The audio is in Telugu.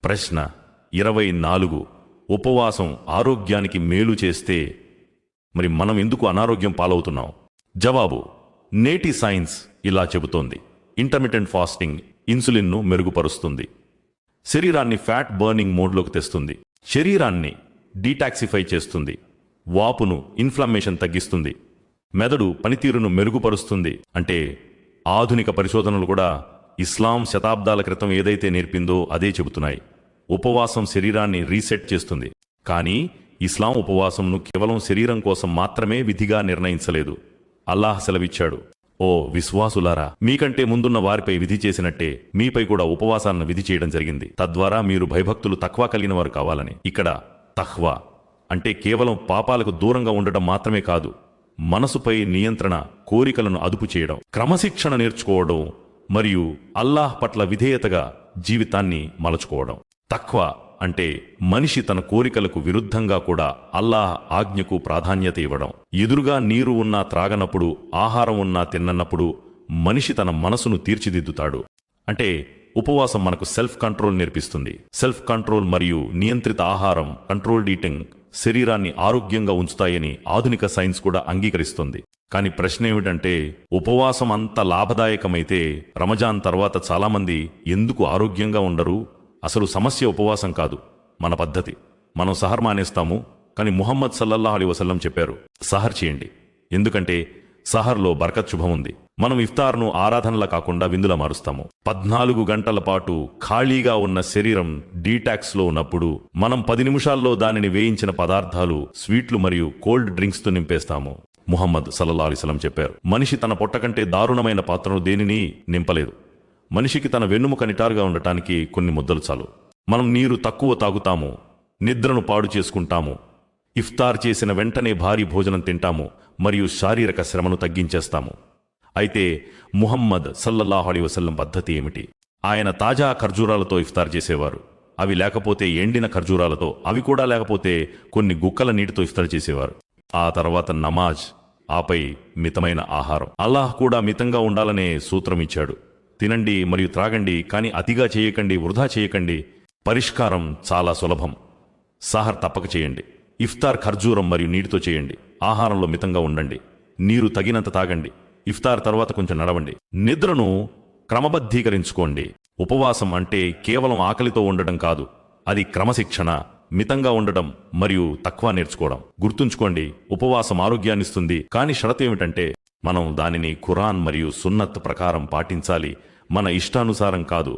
ప్రశ్న 24. ఉపవాసం ఆరోగ్యానికి మేలు చేస్తే మరి మనం ఎందుకు అనారోగ్యం పాలవుతున్నాం? జవాబు: నేటి సైన్స్ ఇలా చెబుతోంది. ఇంటర్మిటెంట్ ఫాస్టింగ్ ఇన్సులిన్ను మెరుగుపరుస్తుంది, శరీరాన్ని ఫ్యాట్ బర్నింగ్ మోడ్లోకి తెస్తుంది, శరీరాన్ని డీటాక్సిఫై చేస్తుంది, వాపును ఇన్ఫ్లమేషన్ తగ్గిస్తుంది, మెదడు పనితీరును మెరుగుపరుస్తుంది. అంటే ఆధునిక పరిశోధనలు కూడా ఇస్లాం శతాబ్దాల క్రితం ఏదైతే నేర్పిందో అదే చెబుతున్నాయి. ఉపవాసం శరీరాన్ని రీసెట్ చేస్తుంది. కానీ ఇస్లాం ఉపవాసంను కేవలం శరీరం కోసం మాత్రమే విధిగా నిర్ణయించలేదు. అల్లాహ్ సెలవిచ్చాడు: ఓ విశ్వాసులారా, మీకంటే ముందున్న వారిపై విధి చేసినట్టే మీపై కూడా ఉపవాసాలను విధి చేయడం జరిగింది, తద్వారా మీరు భయభక్తులు తక్వా కలిగిన వారు కావాలని. ఇక్కడ తఖ్వా అంటే కేవలం పాపాలకు దూరంగా ఉండటం మాత్రమే కాదు, మనసుపై నియంత్రణ, కోరికలను అదుపు చేయడం, క్రమశిక్షణ నేర్చుకోవడం మరియు అల్లాహ్ పట్ల విధేయతగా జీవితాన్ని మలచుకోవడం. తఖ్వా అంటే మనిషి తన కోరికలకు విరుద్ధంగా కూడా అల్లాహ్ ఆజ్ఞకు ప్రాధాన్యత ఇవ్వడం. ఎదురుగా నీరు ఉన్నా త్రాగనప్పుడు, ఆహారం ఉన్నా తిన్నప్పుడు మనిషి తన మనసును తీర్చిదిద్దుతాడు. అంటే ఉపవాసం మనకు సెల్ఫ్ కంట్రోల్ నేర్పిస్తుంది. సెల్ఫ్ కంట్రోల్ మరియు నియంత్రిత ఆహారం, కంట్రోల్డ్ ఈటింగ్, శరీరాన్ని ఆరోగ్యంగా ఉంచుతాయని ఆధునిక సైన్స్ కూడా అంగీకరిస్తుంది. కానీ ప్రశ్న ఏమిటంటే, ఉపవాసం అంత లాభదాయకమైతే రమజాన్ తర్వాత చాలామంది ఎందుకు ఆరోగ్యంగా ఉండరు? అసలు సమస్య ఉపవాసం కాదు, మన పద్ధతి. మనం సహర్ మానేస్తాము, కానీ ముహమ్మద్ సల్లల్లాహు అలైహి వసల్లం చెప్పారు, సహర్ చేయండి, ఎందుకంటే సహర్లో బర్కత్ శుభం ఉంది. మనం ఇఫ్తార్ను ఆరాధనలా కాకుండా విందులా మారుస్తాము. 14 గంటల పాటు ఖాళీగా ఉన్న శరీరం డీటాక్స్లో ఉన్నప్పుడు మనం 10 నిమిషాల్లో దానిని వేయించిన పదార్థాలు, స్వీట్లు మరియు కోల్డ్ డ్రింక్స్తో నింపేస్తాము. ముహమ్మద్ సల్లల్లాహు అలైహి వసల్లం చెప్పారు, మనిషి తన పొట్ట కంటే దారుణమైన పాత్రను దేనిని నింపలేదు. మనిషికి తన వెన్నుముక నిటారుగా ఉండటానికి కొన్ని ముద్దలు చాలు. మనం నీరు తక్కువ తాగుతాము, నిద్రను పాడు చేసుకుంటాము, ఇఫ్తార్ చేసిన వెంటనే భారీ భోజనం తింటాము మరియు శారీరక శ్రమను తగ్గించేస్తాము. అయితే ముహమ్మద్ సల్లల్లాహు అలైహి వసల్లం పద్ధతి ఏమిటి? ఆయన తాజా ఖర్జూరాలతో ఇఫ్తార్ చేసేవారు. అవి లేకపోతే ఎండిన ఖర్జూరాలతో, అవి కూడా లేకపోతే కొన్ని గుక్కల నీటితో ఇఫ్తార్ చేసేవారు. ఆ తర్వాత నమాజ్, ఆపై మితమైన ఆహారం. అల్లాహ్ కూడా మితంగా ఉండాలనే సూత్రం ఇచ్చాడు. తినండి మరియు త్రాగండి, కానీ అతిగా చేయకండి, వృధా చేయకండి. పరిష్కారం చాలా సులభం. సహర్ తప్పక చేయండి. ఇఫ్తార్ ఖర్జూరం మరియు నీటితో చేయండి. ఆహారంలో మితంగా ఉండండి. నీరు తగినంత తాగండి. ఇఫ్తార్ తర్వాత కొంచెం నడవండి. నిద్రను క్రమబద్ధీకరించుకోండి. ఉపవాసం అంటే కేవలం ఆకలితో ఉండడం కాదు, అది క్రమశిక్షణ, మితంగా ఉండడం మరియు తక్వా నేర్చుకోవడం. గుర్తుంచుకోండి, ఉపవాసం ఆరోగ్యాన్నిస్తుంది, కానీ షరతు ఏమిటంటే మనం దానిని ఖురాన్ మరియు సున్నత్ ప్రకారం పాటించాలి, మన ఇష్టానుసారం కాదు.